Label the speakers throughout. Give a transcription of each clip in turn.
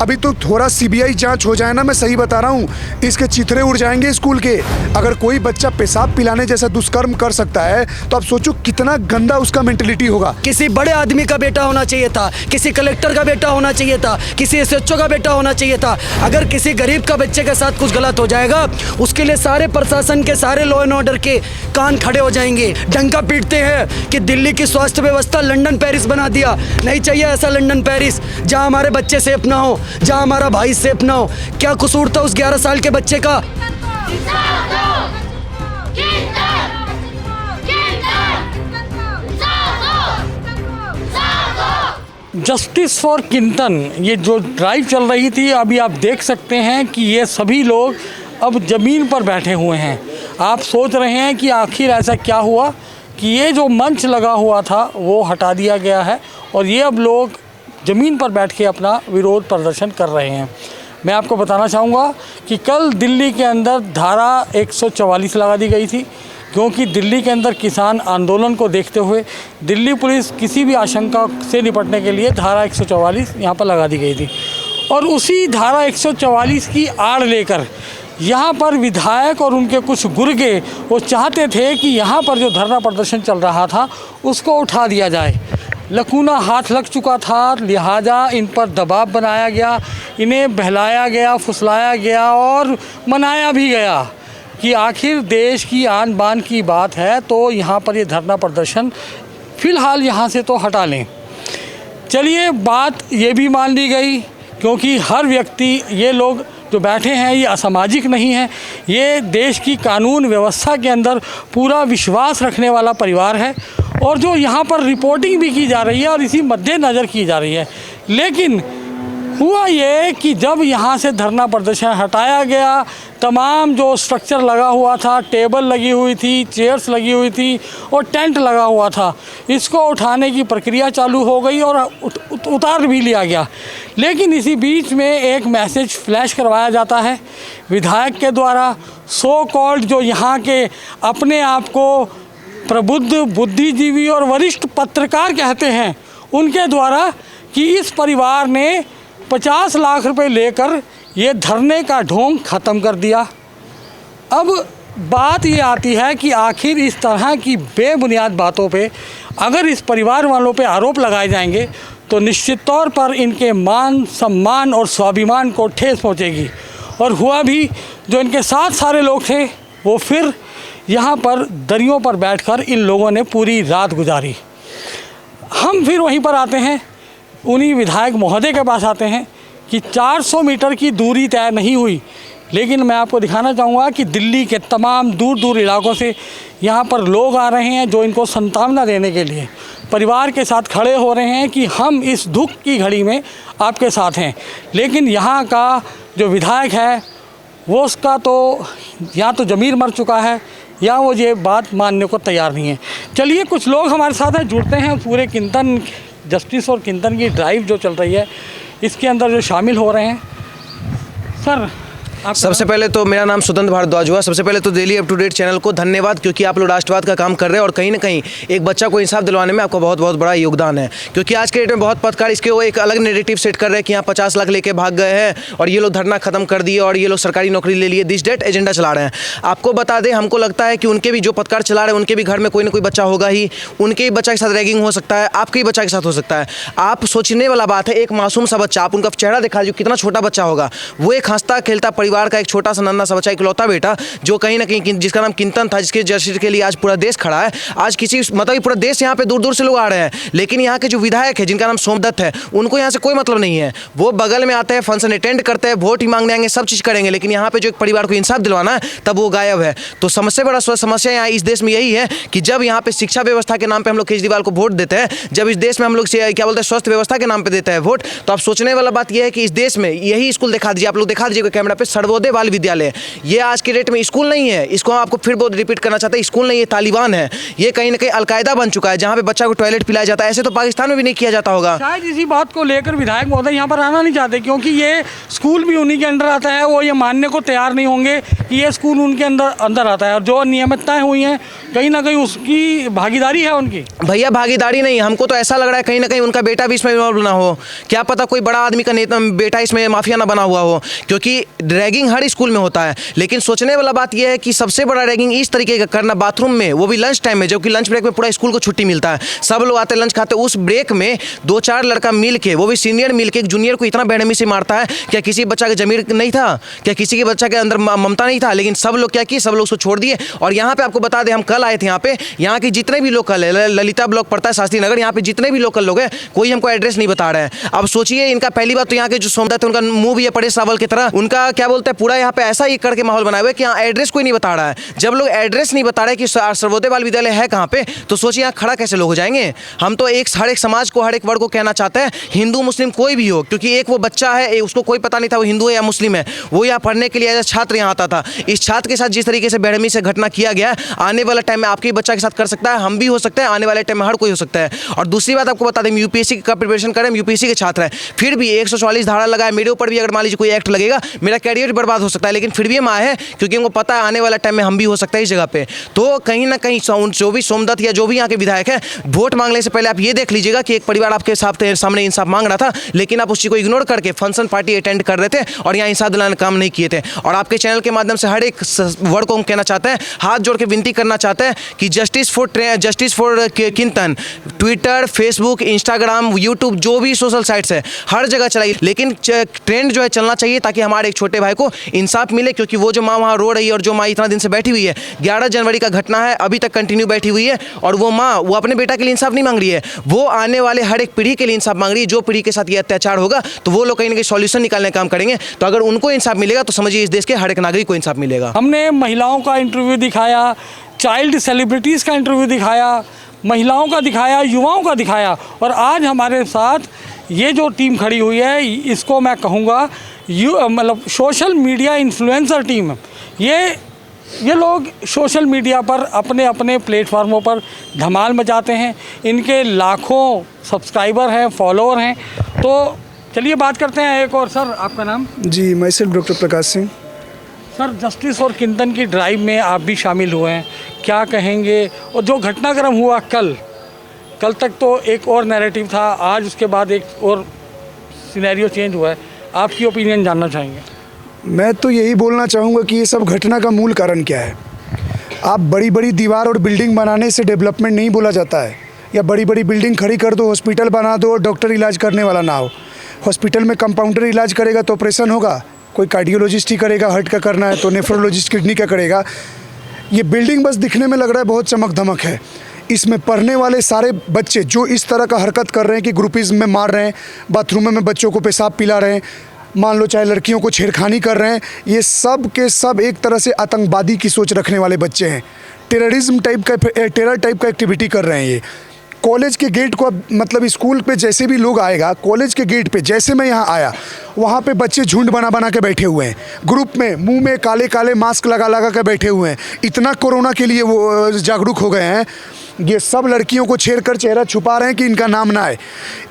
Speaker 1: अभी तो थोड़ा सीबीआई जांच हो जाए ना, मैं सही बता रहा हूँ, इसके चिथड़े उड़ जाएंगे स्कूल के। अगर कोई बच्चा पेशाब पिलाने जैसा दुष्कर्म कर सकता है तो आप सोचो कितना गंदा उसका मेंटेलिटी होगा।
Speaker 2: किसी बड़े आदमी का बेटा होना चाहिए था, किसी कलेक्टर का बेटा होना चाहिए था, किसी एसएचओ का बेटा होना चाहिए था। अगर किसी गरीब का बच्चे के साथ कुछ गलत हो जाएगा, उसके लिए सारे प्रशासन के, सारे लॉ एंड ऑर्डर के कान खड़े हो जाएंगे। डंका पीटते हैं कि दिल्ली की स्वास्थ्य व्यवस्था लंदन पेरिस बना दिया। नहीं चाहिए ऐसा लंदन पेरिस, जहां हमारे बच्चे सेफ ना हो, जहां हमारा भाई सेफ ना हो। क्या कसूर था उस 11 साल के बच्चे का?
Speaker 3: जस्टिस फॉर किंतन, ये जो ड्राइव चल रही थी, अभी आप देख सकते हैं कि ये सभी लोग अब ज़मीन पर बैठे हुए हैं। आप सोच रहे हैं कि आखिर ऐसा क्या हुआ कि ये जो मंच लगा हुआ था वो हटा दिया गया है और ये अब लोग ज़मीन पर बैठ के अपना विरोध प्रदर्शन कर रहे हैं। मैं आपको बताना चाहूँगा कि कल दिल्ली के अंदर धारा 144 लगा दी गई थी, क्योंकि दिल्ली के अंदर किसान आंदोलन को देखते हुए दिल्ली पुलिस किसी भी आशंका से निपटने के लिए धारा 144 यहाँ पर लगा दी गई थी। और उसी धारा 144 की आड़ लेकर यहाँ पर विधायक और उनके कुछ गुर्गे वो चाहते थे कि यहाँ पर जो धरना प्रदर्शन चल रहा था उसको उठा दिया जाए। लकूना हाथ लग चुका था, लिहाजा इन पर दबाव बनाया गया, इन्हें बहलाया गया, फुसलाया गया और मनाया भी गया कि आखिर देश की आन बान की बात है तो यहाँ पर ये धरना प्रदर्शन फ़िलहाल यहाँ से तो हटा लें। चलिए, बात ये भी मान ली गई, क्योंकि हर व्यक्ति, ये लोग जो बैठे हैं ये असामाजिक नहीं है, ये देश की कानून व्यवस्था के अंदर पूरा विश्वास रखने वाला परिवार है और जो यहाँ पर रिपोर्टिंग भी की जा रही है और इसी मद्देनज़र की जा रही है। लेकिन हुआ ये कि जब यहाँ से धरना प्रदर्शन हटाया गया, तमाम जो स्ट्रक्चर लगा हुआ था, टेबल लगी हुई थी, चेयर्स लगी हुई थी और टेंट लगा हुआ था, इसको उठाने की प्रक्रिया चालू हो गई और उतार भी लिया गया। लेकिन इसी बीच में एक मैसेज फ्लैश करवाया जाता है विधायक के द्वारा, सो कॉल्ड जो यहाँ के अपने आप को प्रबुद्ध, बुद्धिजीवी और वरिष्ठ पत्रकार कहते हैं, उनके द्वारा, कि इस परिवार ने 50 लाख रुपए लेकर ये धरने का ढोंग ख़त्म कर दिया। अब बात ये आती है कि आखिर इस तरह की बेबुनियाद बातों पे अगर इस परिवार वालों पे आरोप लगाए जाएंगे तो निश्चित तौर पर इनके मान, सम्मान और स्वाभिमान को ठेस पहुंचेगी। और हुआ भी, जो इनके साथ सारे लोग थे वो फिर यहाँ पर दरियों पर बैठकर इन लोगों ने पूरी रात गुजारी। हम फिर वहीं पर आते हैं, उन्हीं विधायक महोदय के पास आते हैं कि 400 मीटर की दूरी तय नहीं हुई, लेकिन मैं आपको दिखाना चाहूँगा कि दिल्ली के तमाम दूर दूर इलाकों से यहाँ पर लोग आ रहे हैं जो इनको सांत्वना देने के लिए परिवार के साथ खड़े हो रहे हैं कि हम इस दुख की घड़ी में आपके साथ हैं। लेकिन यहाँ का जो विधायक है वो उसका तो या तो ज़मीर मर चुका है या वो ये बात मानने को तैयार नहीं है। चलिए, कुछ लोग हमारे साथ हैं, जुड़ते हैं, पूरे किंतन, जस्टिस और किंतन की ड्राइव जो चल रही है इसके अंदर जो शामिल हो रहे हैं। सर,
Speaker 4: सबसे पहले तो मेरा नाम सुदंत भारद्वाज हुआ। सबसे पहले तो daily up to date channel को धन्यवाद, क्योंकि आप लोग राष्ट्रवाद का काम कर रहे हैं और कहीं ना कहीं एक बच्चा को इंसाफ दिलवाने में आपका बहुत बहुत बड़ा योगदान है। क्योंकि आज के डेट में बहुत पत्रकार इसके वो एक अलग नेरेटिव सेट कर रहे हैं कि यहाँ 50 लाख लेके भाग गए हैं और ये लोग धरना खत्म कर दिए और ये लोग सरकारी नौकरी ले लिए, दिस डेट एजेंडा चला रहे हैं। आपको बता दें, हमको लगता है कि उनके भी जो पत्रकार चला रहे हैं उनके भी घर में कोई ना कोई बच्चा होगा ही, उनके ही बच्चा के साथ रैगिंग हो सकता है, आपके ही बच्चा के साथ हो सकता है। आप सोचने वाला बात है, एक मासूम सा बच्चा, आप उनका चेहरा दिखा दीजिए, कितना छोटा बच्चा होगा, वो एक हंसता खेलता परिवार का एक छोटा सा सा बच्चा, इकलौता बेटा, जो कहीं ना कहीं जिसका नाम किंतन था, जिसके जस्टिस के लिए आज पूरा देश खड़ा है। आज किसी मतलब पूरा देश यहाँ पे दूर दूर से लोग आ रहे हैं, लेकिन यहाँ के जो विधायक है जिनका नाम सोमदत्त है, उनको यहाँ से कोई मतलब नहीं है। वो बगल में आते हैं, फंक्शन अटेंड करते हैं, वोट ही मांगने आएंगे, सब चीज़ करेंगे, लेकिन यहाँ पे जो एक परिवार को इंसाफ दिलवाना है तब वो गायब है। तो सबसे बड़ा समस्या यहाँ इस देश में यही है कि जब यहाँ पे शिक्षा व्यवस्था के नाम पे हम लोग केजरीवाल को वोट देते हैं, जब इस देश में हम लोग क्या बोलते हैं स्वास्थ्य व्यवस्था के नाम पे देते हैं वोट, तो अब सोचने वाला बात यह है कि इस देश में यही स्कूल दिखा दीजिए, आप लोग दिखा दीजिए कैमरा पे, सर्वोदय बाल विद्यालय, ये आज के डेट में स्कूल नहीं है, इसको हम आपको फिर बहुत रिपीट करना चाहते हैं, स्कूल नहीं, ये तालिबान है। ये कहीं ना कहीं अलकायदा बन चुका है, जहाँ पे बच्चा को टॉयलेट पिलाया जाता है। ऐसे तो पाकिस्तान में भी नहीं किया जाता होगा।
Speaker 3: शायद इसी बात को लेकर विधायक महोदय यहाँ पर आना नहीं चाहते, क्योंकि ये स्कूल भी उन्हीं के अंडर आता है। वो ये मानने को तैयार नहीं होंगे कि ये स्कूल उनके अंदर आता है, और जो अनियमितताएं हुई हैं कहीं ना कहीं उसकी भागीदारी है उनकी।
Speaker 4: भैया भागीदारी नहीं, हमको तो ऐसा लग रहा है कहीं ना कहीं उनका बेटा भी इसमें इन्वॉल्व ना हो। क्या पता कोई बड़ा आदमी का नेता बेटा इसमें माफिया ना बना हुआ हो, क्योंकि रैगिंग हर स्कूल में होता है। लेकिन सोचने वाला बात यह है कि सबसे बड़ा रैगिंग इस तरीके का करना बाथरूम में, वो भी लंच टाइम में, जबकि लंच ब्रेक में पूरा स्कूल को छुट्टी मिलता है, सब लोग आते लंच खाते, उस ब्रेक में 2-4 लड़का मिल के, वो भी सीनियर मिल के एक जूनियर को इतना बेरहमी से मारता है। क्या किसी बच्चा का जमीर नहीं था? क्या किसी के बच्चा के अंदर ममता नहीं था? लेकिन सब लोग क्या किए, सब लोग उसको छोड़ दिए। और यहाँ पे आपको बता दें, हम कल आए थे यहाँ पे, यहाँ के जितने भी लोकल है, ललिता ब्लॉक पड़ता है शास्त्री नगर, यहाँ पे जितने भी लोकल लोग हैं कोई हमको एड्रेस नहीं बता रहे हैं। अब सोचिए, इनका पहली बात तो यहाँ के जो सोमदत्त है उनका मुंह भी है पड़े सावल की तरह, उनका क्या बोलते हैं पूरा यहाँ पे ऐसा ही करके माहौल बनाया हुआ है कि यहाँ एड्रेस कोई नहीं बता रहा है। जब लोग एड्रेस नहीं बता रहे कि सर्वोदय बाल विद्यालय है कहाँ पे, तो सोचिए यहाँ खड़ा कैसे लोग हो जाएंगे। हम तो हर एक समाज को, हर एक वर्ग को कहना चाहते हैं, हिंदू मुस्लिम कोई भी हो, क्योंकि एक वो बच्चा है, उसको कोई पता नहीं था वो हिंदू है या मुस्लिम है, वो यहाँ पढ़ने के लिए एज छात्र यहाँ आता था। इस छात्र के साथ जिस तरीके से बेरहमी से घटना किया गया, आने वाला टाइम में आपके बच्चा के साथ कर सकता है, हम भी हो सकते हैं, आने वाले टाइम में हर कोई हो सकता है। और दूसरी बात आपको बता दें, यूपीएससी का प्रिपरेशन करें, यूपीएससी के छात्र हैं, फिर भी 144 धारा लगा है, मेरे ऊपर भी अगर मान लीजिए कोई एक्ट लगेगा, मेरा कैरियर बर्बाद हो सकता है, लेकिन फिर भी हम आए हैं क्योंकि हमको पता है आने वाला टाइम में हम भी हो सकते हैं इस जगह पे। तो कहीं ना कहीं जो भी सोमदत्त या जो भी यहाँ के विधायक है, वोट मांगने से पहले आप ये देख लीजिएगा कि एक परिवार आपके सामने इंसाफ मांग रहा था, लेकिन आप उस चीज को इग्नोर करके फंक्शन पार्टी अटेंड कर रहे थे और यहाँ इंसाफ दिलाने काम नहीं किए थे। और आपके चैनल के माध्यम से हर एक वर्ड को हम कहना चाहते हैं, हाथ जोड़ के विनती करना चाहते हैं कि justice for Kintan, Twitter, Facebook, Instagram, YouTube, जो भी सोशल साइट्स है हर जगह चलाइए, लेकिन ट्रेंड जो है चलना चाहिए ताकि हमारे एक छोटे भाई को इंसाफ मिले। क्योंकि वो जो माँ वहाँ रो रही है और जो माँ इतना दिन से बैठी हुई है, 11 जनवरी का घटना है, अभी तक कंटिन्यू बैठी हुई है, और वो माँ वो अपने बेटा के लिए इंसाफ नहीं मांग रही है, वो आने वाले हर एक पीढ़ी के लिए इंसाफ मांग रही है। जो पीढ़ी के साथ ये अत्याचार होगा तो वो लोग कहीं ना कहीं सॉल्यूशन निकालने का काम करेंगे। तो अगर उनको इंसाफ मिलेगा तो समझिए इस देश के हर एक नागरिक को इंसाफ मिलेगा।
Speaker 3: हमने महिलाओं का इंटरव्यू दिखाया, चाइल्ड सेलिब्रिटीज़ का इंटरव्यू दिखाया, महिलाओं का दिखाया, युवाओं का दिखाया, और आज हमारे साथ ये जो टीम खड़ी हुई है, इसको मैं कहूँगा मतलब सोशल मीडिया इन्फ्लुएंसर टीम। ये लोग सोशल मीडिया पर अपने अपने प्लेटफार्मों पर धमाल मचाते हैं, इनके लाखों सब्सक्राइबर हैं, फॉलोअर हैं। तो चलिए बात करते हैं एक और। सर, आपका नाम?
Speaker 1: जी, मैं सिर्फ doctor Prakash Singh.
Speaker 3: Sir, justice for Kintan की ड्राइव में आप भी शामिल हुए हैं, क्या कहेंगे? और जो घटनाक्रम हुआ कल तक तो एक और नैरेटिव था, आज उसके बाद एक और सिनेरियो चेंज हुआ है, आपकी ओपिनियन जानना चाहेंगे।
Speaker 1: मैं तो यही बोलना चाहूँगा कि ये सब घटना का मूल कारण क्या है। आप बड़ी बड़ी दीवार और बिल्डिंग बनाने से डेवलपमेंट नहीं बोला जाता है, या बड़ी बड़ी बिल्डिंग खड़ी कर दो, हॉस्पिटल बना दो और डॉक्टर इलाज करने वाला ना हो। हॉस्पिटल में कंपाउंडर इलाज करेगा तो ऑपरेशन होगा, कोई कार्डियोलॉजिस्ट ही करेगा, हार्ट का करना है तो नेफ्रोलॉजिस्ट किडनी का करेगा। ये बिल्डिंग बस दिखने में लग रहा है बहुत चमक धमक है, इसमें पढ़ने वाले सारे बच्चे जो इस तरह का हरकत कर रहे हैं कि ग्रुपिज़म में मार रहे हैं, बाथरूम में बच्चों को पेशाब पिला रहे हैं, मान लो चाहे लड़कियों को छेड़खानी कर रहे हैं, ये सब के सब एक तरह से आतंकवादी की सोच रखने वाले बच्चे हैं। टेरर टाइप का एक्टिविटी कर रहे हैं ये। कॉलेज के गेट को, अब मतलब स्कूल पे जैसे भी लोग आएगा, कॉलेज के गेट पे जैसे मैं यहाँ आया, वहाँ पे बच्चे झुंड बना के बैठे हुए हैं, ग्रुप में मुंह में काले काले मास्क लगा के बैठे हुए हैं। इतना कोरोना के लिए वो जागरूक हो गए हैं। ये सब लड़कियों को छेड़कर चेहरा छुपा रहे हैं कि इनका नाम ना आए।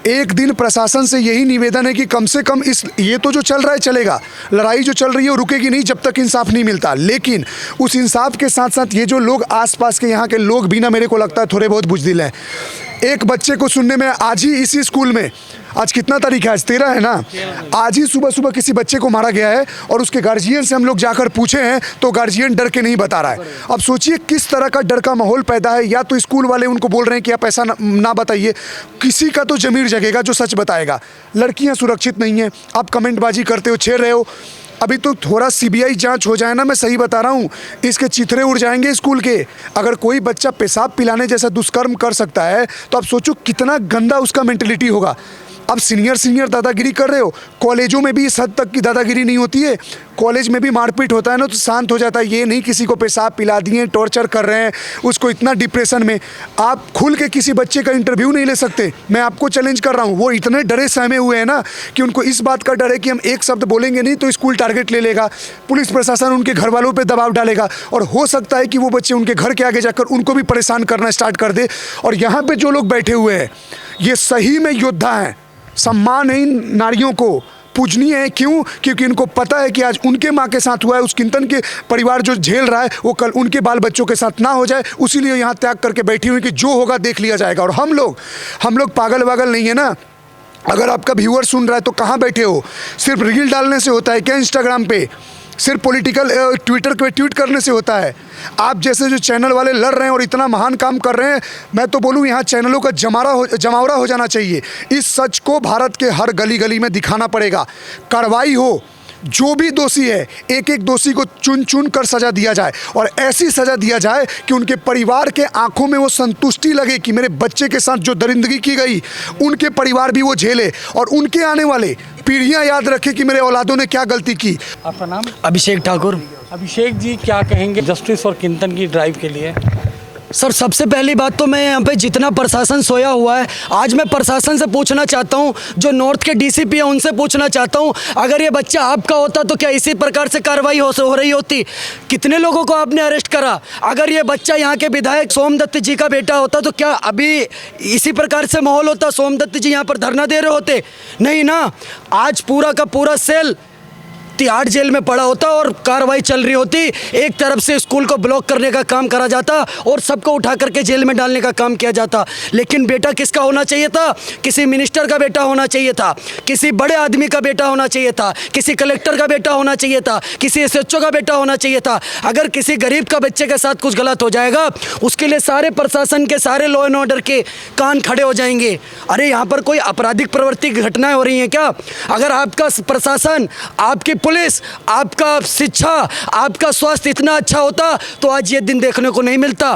Speaker 1: एक दिन प्रशासन से यही निवेदन है कि कम से कम ये तो जो चल रहा है चलेगा, लड़ाई जो चल रही है वो रुकेगी नहीं जब तक इंसाफ नहीं मिलता। लेकिन उस इंसाफ के साथ साथ ये जो लोग आसपास के यहाँ के लोग भी ना, मेरे को लगता है थोड़े बहुत बुज़दिल हैं। एक बच्चे को सुनने में आज ही इसी स्कूल में, आज कितना तारीख है, आज 13 है ना, आज ही सुबह किसी बच्चे को मारा गया है और उसके गार्जियन से हम लोग जाकर पूछे हैं तो गार्जियन डर के नहीं बता रहा है। अब सोचिए किस तरह का डर का माहौल पैदा है। या तो स्कूल वाले उनको बोल रहे हैं कि आप ऐसा ना बताइए, किसी का तो ज़मीर जगेगा जो सच बताएगा। लड़कियां सुरक्षित नहीं हैं, आप कमेंटबाजी करते हो, छेड़ रहे हो। अभी तो थोड़ा सीबीआई जांच हो जाए ना, मैं सही बता रहा हूँ, इसके चिथड़े उड़ जाएंगे स्कूल के। अगर कोई बच्चा पेशाब पिलाने जैसा दुष्कर्म कर सकता है तो आप सोचो कितना गंदा उसका मेंटलिटी होगा। अब सीनियर दादागिरी कर रहे हो, कॉलेजों में भी इस हद तक की दादागिरी नहीं होती है। कॉलेज में भी मारपीट होता है ना तो शांत हो जाता है, ये नहीं किसी को पेशाब पिला दिए, टॉर्चर कर रहे हैं उसको, इतना डिप्रेशन में। आप खुल के किसी बच्चे का इंटरव्यू नहीं ले सकते। मैं आपको चैलेंज कर रहा हूँ, वो इतने डरे सहमे हुए हैं ना कि उनको इस बात का डर है कि हम एक शब्द बोलेंगे नहीं तो स्कूल टारगेट ले लेगा, पुलिस प्रशासन उनके घर वालों पे दबाव डालेगा और हो सकता है कि वो बच्चे उनके घर के आगे जाकर उनको भी परेशान करना स्टार्ट कर दे। और यहाँ पे जो लोग बैठे हुए हैं ये सही में योद्धा हैं, सम्मानहीन नारियों को पूजनीय है। क्यों? क्योंकि इनको पता है कि आज उनके माँ के साथ हुआ है, उस किंतन के परिवार जो झेल रहा है वो कल उनके बाल बच्चों के साथ ना हो जाए, उसीलिए यहाँ त्याग करके बैठी हुई कि जो होगा देख लिया जाएगा। और हम लोग पागल वागल नहीं है ना। अगर आपका व्यूअर सुन रहा है तो कहाँ बैठे हो? सिर्फ रील डालने से होता है क्या? इंस्टाग्राम पे सिर्फ पॉलिटिकल ट्विटर पे ट्वीट करने से होता है? आप जैसे जो चैनल वाले लड़ रहे हैं और इतना महान काम कर रहे हैं, मैं तो बोलूँ यहाँ चैनलों का जमावड़ा हो जाना चाहिए। इस सच को भारत के हर गली गली में दिखाना पड़ेगा, कार्रवाई हो, जो भी दोषी है एक एक दोषी को चुन चुन कर सज़ा दिया जाए और ऐसी सज़ा दिया जाए कि उनके परिवार के आंखों में वो संतुष्टि लगे कि मेरे बच्चे के साथ जो दरिंदगी की गई उनके परिवार भी वो झेले और उनके आने वाले पीढ़ियां याद रखें कि मेरे औलादों ने क्या गलती की।
Speaker 3: आपका नाम?
Speaker 2: अभिषेक ठाकुर।
Speaker 3: अभिषेक जी, क्या कहेंगे जस्टिस फॉर किंतन की ड्राइव के लिए?
Speaker 2: सर, सबसे पहली बात तो मैं यहाँ पे जितना प्रशासन सोया हुआ है, आज मैं प्रशासन से पूछना चाहता हूँ, जो नॉर्थ के डीसीपी हैं उनसे पूछना चाहता हूँ, अगर ये बच्चा आपका होता तो क्या इसी प्रकार से कार्रवाई हो रही होती? कितने लोगों को आपने अरेस्ट करा? अगर ये बच्चा यहाँ के विधायक सोमदत्त जी का बेटा होता तो क्या अभी इसी प्रकार से माहौल होता? सोमदत्त जी यहाँ पर धरना दे रहे होते? नहीं ना। आज पूरा का पूरा सेल तिहाड़ जेल में पड़ा होता और कार्रवाई चल रही होती। एक तरफ से स्कूल को ब्लॉक करने का काम करा जाता और सबको उठा करके जेल में डालने का काम किया जाता। लेकिन बेटा किसका होना चाहिए था? किसी मिनिस्टर का बेटा होना चाहिए था, किसी बड़े आदमी का बेटा होना चाहिए था, किसी कलेक्टर का बेटा होना चाहिए था, किसी एसएचओ का बेटा होना चाहिए था। अगर किसी गरीब का बच्चे के साथ कुछ गलत हो जाएगा उसके लिए सारे प्रशासन के, सारे लॉ एंड ऑर्डर के कान खड़े हो जाएंगे। अरे यहाँ पर कोई आपराधिक प्रवृत्ति घटनाएं हो रही हैं क्या? अगर आपका प्रशासन, आपकी पुलिस, आपका शिक्षा, आपका स्वास्थ्य इतना अच्छा होता तो आज ये दिन देखने को नहीं मिलता।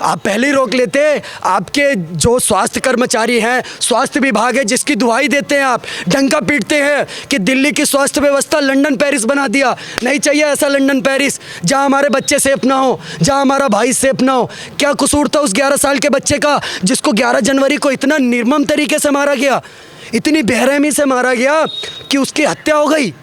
Speaker 2: आप पहले ही रोक लेते। आपके जो स्वास्थ्य कर्मचारी हैं, स्वास्थ्य विभाग है जिसकी दुहाई देते हैं, आप डंका पीटते हैं कि दिल्ली की स्वास्थ्य व्यवस्था लंदन पेरिस बना दिया। नहीं चाहिए ऐसा लंदन पेरिस जहां हमारे बच्चे सेफ ना हो, जहां हमारा भाई सेफ ना हो। क्या कसूर था उस 11 साल के बच्चे का जिसको 11 जनवरी को इतना निर्मम तरीके से मारा गया, इतनी बेरहमी से मारा गया कि उसकी हत्या हो गई,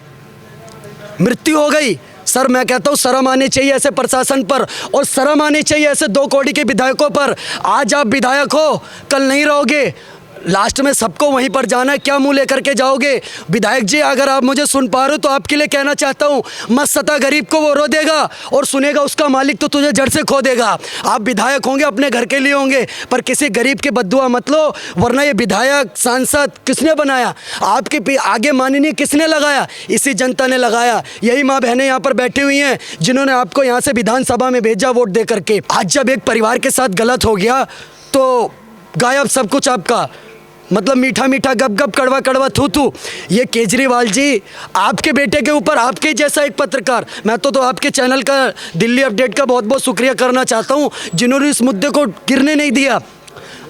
Speaker 2: मृत्यु हो गई। सर, मैं कहता हूँ शर्म आनी चाहिए ऐसे प्रशासन पर और शर्म आनी चाहिए ऐसे 2 कौड़ी के विधायकों पर। आज आप विधायक हो, कल नहीं रहोगे, लास्ट में सबको वहीं पर जाना है। क्या मुंह लेकर के जाओगे? विधायक जी, अगर आप मुझे सुन पा रहे हो तो आपके लिए कहना चाहता हूँ, मत सता गरीब को वो रो देगा और सुनेगा उसका मालिक तो तुझे जड़ से खो देगा। आप विधायक होंगे अपने घर के लिए होंगे, पर किसी गरीब की बद्दुआ मत लो, वरना ये विधायक सांसद किसने बनाया? आपके आगे माननीय किसने लगाया? इसी जनता ने लगाया। यही माँ बहनें यहाँ पर बैठी हुई हैं जिन्होंने आपको यहाँ से विधानसभा में भेजा वोट दे करके। आज जब एक परिवार के साथ गलत हो गया तो गायब सब कुछ आपका, मतलब मीठा मीठा गप गप, कड़वा कड़वा थू थू। ये केजरीवाल जी, आपके बेटे के ऊपर आपके जैसा एक पत्रकार, मैं तो आपके चैनल का, दिल्ली अपडेट का बहुत बहुत शुक्रिया करना चाहता हूँ जिन्होंने इस मुद्दे को गिरने नहीं दिया।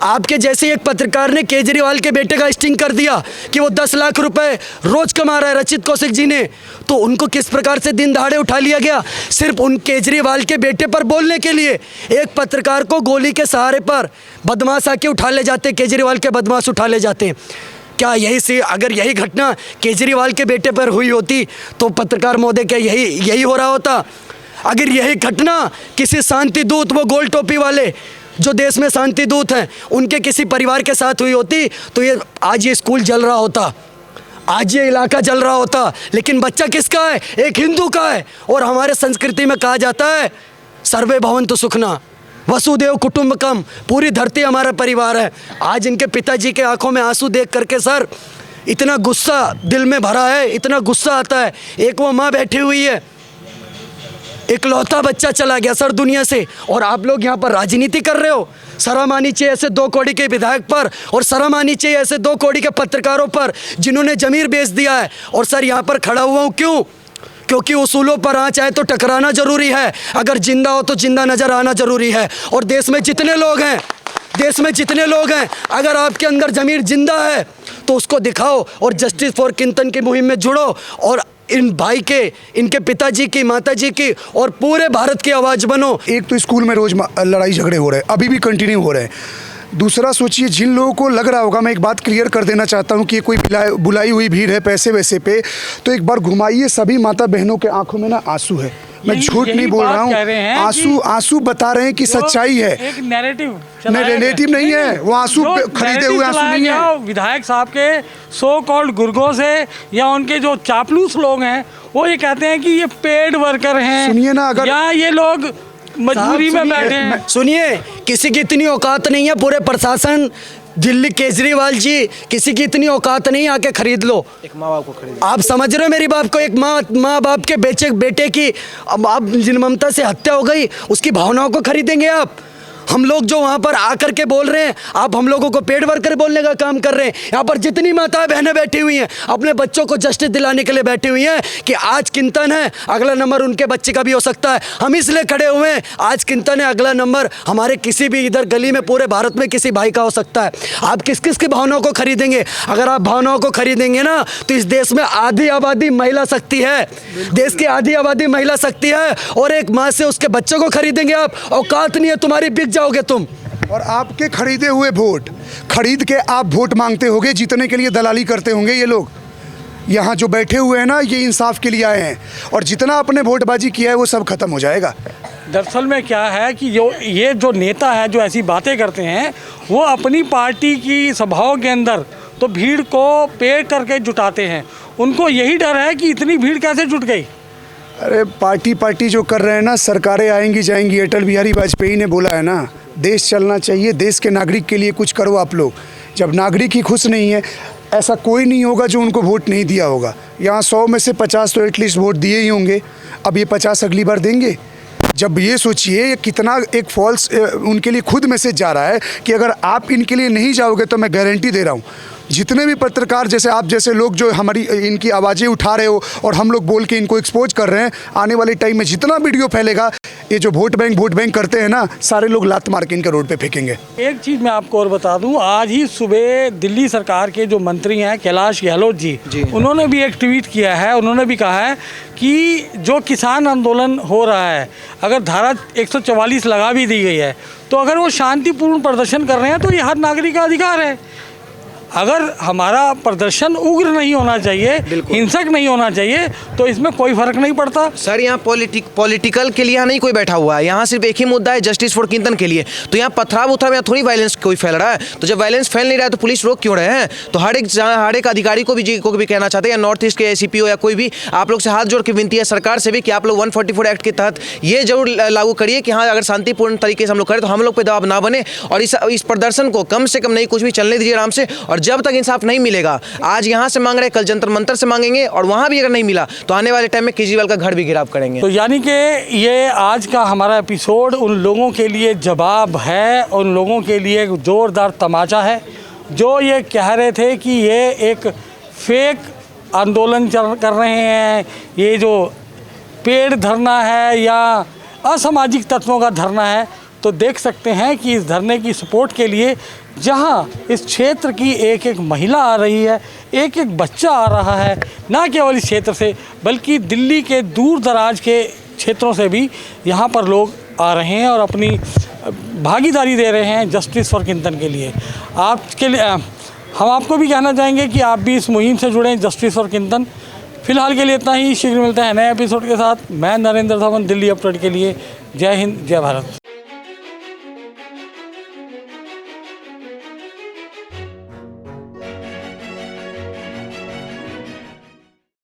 Speaker 2: आपके जैसे एक पत्रकार ने केजरीवाल के बेटे का स्टिंग कर दिया कि वो 10 लाख रुपए रोज कमा रहा है रचित कौशिक जी ने, तो उनको किस प्रकार से दिन दहाड़े उठा लिया गया सिर्फ उन केजरीवाल के बेटे पर बोलने के लिए। एक पत्रकार को गोली के सहारे पर बदमाश आके उठा ले जाते, केजरीवाल के बदमाश उठा ले जाते। क्या अगर यही घटना केजरीवाल के बेटे पर हुई होती तो पत्रकार महोदय क्या यही हो रहा होता? अगर यही घटना किसी शांति दूत, वो गोल टोपी वाले जो देश में शांति दूत हैं, उनके किसी परिवार के साथ हुई होती तो आज ये स्कूल जल रहा होता, आज ये इलाका जल रहा होता। लेकिन बच्चा किसका है? एक हिंदू का है। और हमारे संस्कृति में कहा जाता है सर्वे भवन्तु सुखना, वसुदेव कुटुंबकम, पूरी धरती हमारा परिवार है। आज इनके पिताजी के आंखों में आंसू देख करके सर इतना गुस्सा दिल में भरा है, इतना गुस्सा आता है। एक वो माँ बैठी हुई है, इकलौता बच्चा चला गया सर दुनिया से, और आप लोग यहाँ पर राजनीति कर रहे हो। शर्म आनी चाहिए ऐसे 2 कौड़ी के विधायक पर और शर्म आनी चाहिए ऐसे 2 कौड़ी के पत्रकारों पर जिन्होंने जमीर बेच दिया है। और सर यहाँ पर खड़ा हुआ हूँ क्यों? क्योंकि उसूलों पर आँच आए तो टकराना जरूरी है, अगर जिंदा हो तो जिंदा नजर आना जरूरी है। और देश में जितने लोग हैं, अगर आपके अंदर जमीर जिंदा है तो उसको दिखाओ और जस्टिस फॉर किंतन की मुहिम में जुड़ो और इन भाई के, इनके पिताजी की, माताजी की और पूरे भारत की आवाज़ बनो।
Speaker 1: एक तो स्कूल में रोज लड़ाई झगड़े हो रहे हैं, अभी भी कंटिन्यू हो रहे हैं। दूसरा सोचिए, जिन लोगों को लग रहा होगा, मैं एक बात क्लियर कर देना चाहता हूँ कि ये कोई बुलाई हुई भीड़ है पैसे वैसे पे, तो एक बार घुमाइए, सभी माता बहनों के आंखों में ना आंसू है। मैं झूठ नहीं बोल रहा हूँ, आंसू बता रहे हैं कि सच्चाई है।
Speaker 3: एक नैरेटिव
Speaker 1: नैरेटिव नहीं है, वो आंसू खरीदे हुए आंसू नहीं है।
Speaker 3: विधायक साहब के सो कॉल्ड गुर्गों से या उनके जो चापलूस लोग हैं वो ये कहते हैं कि ये पेड वर्कर हैं।
Speaker 1: सुनिए ना, अगर
Speaker 3: या ये लोग मजबूरी में बैठे हैं।
Speaker 2: सुनिए, किसी की इतनी औकात नहीं है, पूरे प्रशासन दिल्ली केजरीवाल जी, किसी की इतनी औकात नहीं आके खरीद लो।
Speaker 4: एक माँ बाप को खरीद,
Speaker 2: आप समझ रहे हो मेरी बात को? एक माँ बाप के बेटे की अब आप निर्ममता से हत्या हो गई, उसकी भावनाओं को खरीदेंगे आप? हम लोग जो वहाँ पर आकर के बोल रहे हैं, आप हम लोगों को पेड वर्कर बोलने का काम कर रहे हैं। यहाँ पर जितनी माताएं बहनें बैठी हुई हैं, अपने बच्चों को जस्टिस दिलाने के लिए बैठी हुई हैं कि आज किंतन है, अगला नंबर उनके बच्चे का भी हो सकता है। हम इसलिए खड़े हुए हैं, आज किंतन है, अगला नंबर हमारे किसी भी इधर गली में पूरे भारत में किसी भाई का हो सकता है। आप किस किस की भावनाओं को खरीदेंगे? अगर आप भावनाओं को खरीदेंगे ना, तो इस देश में आधी आबादी महिला शक्ति है, देश की आधी आबादी महिला शक्ति है, और एक माँ से उसके बच्चों को खरीदेंगे आप? औकात नहीं है तुम्हारी, बिक जाओगे तुम।
Speaker 1: और आपके खरीदे हुए वोट खरीद के आप वोट मांगते होंगे, जीतने के लिए दलाली करते होंगे ये लोग। यहाँ जो बैठे हुए हैं ना, ये इंसाफ के लिए आए हैं, और जितना आपने वोटबाजी किया है वो सब खत्म हो जाएगा।
Speaker 3: दरअसल में क्या है कि ये जो नेता है जो ऐसी बातें करते हैं, वो अपनी पार्टी की सभाओं के अंदर तो भीड़ को पे करके जुटाते हैं। उनको यही डर है कि इतनी भीड़ कैसे जुट गई।
Speaker 1: अरे पार्टी जो कर रहे हैं ना, सरकारें आएंगी जाएंगी। अटल बिहारी वाजपेयी ने बोला है ना, देश चलना चाहिए, देश के नागरिक के लिए कुछ करो आप लोग। जब नागरिक ही खुश नहीं है, ऐसा कोई नहीं होगा जो उनको वोट नहीं दिया होगा। यहाँ 100 में से 50 तो एटलीस्ट वोट दिए ही होंगे। अब ये 50 अगली बार देंगे। जब ये सोचिए, ये कितना एक फॉल्स उनके लिए खुद मैसेज जा रहा है कि अगर आप इनके लिए नहीं जाओगे तो मैं गारंटी दे रहा हूँ, जितने भी पत्रकार जैसे आप जैसे लोग जो हमारी इनकी आवाज़ें उठा रहे हो और हम लोग बोल के इनको एक्सपोज कर रहे हैं, आने वाले टाइम में जितना वीडियो फैलेगा, ये जो वोट बैंक करते हैं ना, सारे लोग लात मार के इनके रोड पे फेंकेंगे।
Speaker 3: एक चीज़ मैं आपको और बता दूं, आज ही सुबह दिल्ली सरकार के जो मंत्री हैं कैलाश गहलोत जी, उन्होंने भी एक ट्वीट किया है। उन्होंने भी कहा है कि जो किसान आंदोलन हो रहा है, अगर धारा 144 लगा भी दी गई है, तो अगर वो शांतिपूर्ण प्रदर्शन कर रहे हैं तो ये हर नागरिक का अधिकार है। अगर हमारा प्रदर्शन उग्र नहीं होना चाहिए, हिंसक नहीं होना चाहिए, तो इसमें कोई फर्क नहीं पड़ता।
Speaker 4: सर यहाँ पॉलिटिकल के लिए यहाँ नहीं कोई बैठा हुआ है, यहाँ सिर्फ एक ही मुद्दा है, जस्टिस फॉर किंतन के लिए। तो यहाँ पथराव उथराव, यहाँ थोड़ी वायलेंस कोई फैल रहा है। तो जब वायलेंस फैल नहीं रहा है तो पुलिस रोक क्यों रहे हैं? तो हर एक अधिकारी को भी कहना चाहते हैं, या नॉर्थ ईस्ट के ACP हो या कोई भी, आप लोग से हाथ जोड़ के विनती है सरकार से भी कि आप लोग 144 एक्ट के तहत ये जरूर लागू करिए कि हाँ, अगर शांतिपूर्ण तरीके से हम लोग करें तो हम लोग पे दबाव ना बने, और इस प्रदर्शन को कम से कम नहीं, कुछ भी चलने दीजिए आराम से। और जब तक इंसाफ नहीं मिलेगा, आज यहाँ से मांग रहे, कल जंतर मंतर से मांगेंगे, और वहाँ भी अगर नहीं मिला तो आने वाले टाइम में केजरीवाल का घर भी घेराव करेंगे।
Speaker 3: तो यानी कि ये आज का हमारा एपिसोड उन लोगों के लिए जवाब है, उन लोगों के लिए एक ज़ोरदार तमाचा है जो ये कह रहे थे कि ये एक फेक आंदोलन कर रहे हैं, ये जो पेड़ धरना है या असामाजिक तत्वों का धरना है। तो देख सकते हैं कि इस धरने की सपोर्ट के लिए जहां इस क्षेत्र की एक एक महिला आ रही है, एक एक बच्चा आ रहा है, ना केवल इस क्षेत्र से बल्कि दिल्ली के दूर दराज के क्षेत्रों से भी यहाँ पर लोग आ रहे हैं और अपनी भागीदारी दे रहे हैं जस्टिस फॉर किंतन के लिए। आपके लिए हम आपको भी कहना चाहेंगे कि आप भी इस मुहिम से जुड़ें, जस्टिस फॉर किंतन। फिलहाल के लिए इतना ही, शीघ्र मिलते हैं नए एपिसोड के साथ। मैं नरेंद्र धवन, दिल्ली अपडेट के लिए। जय हिंद, जय भारत।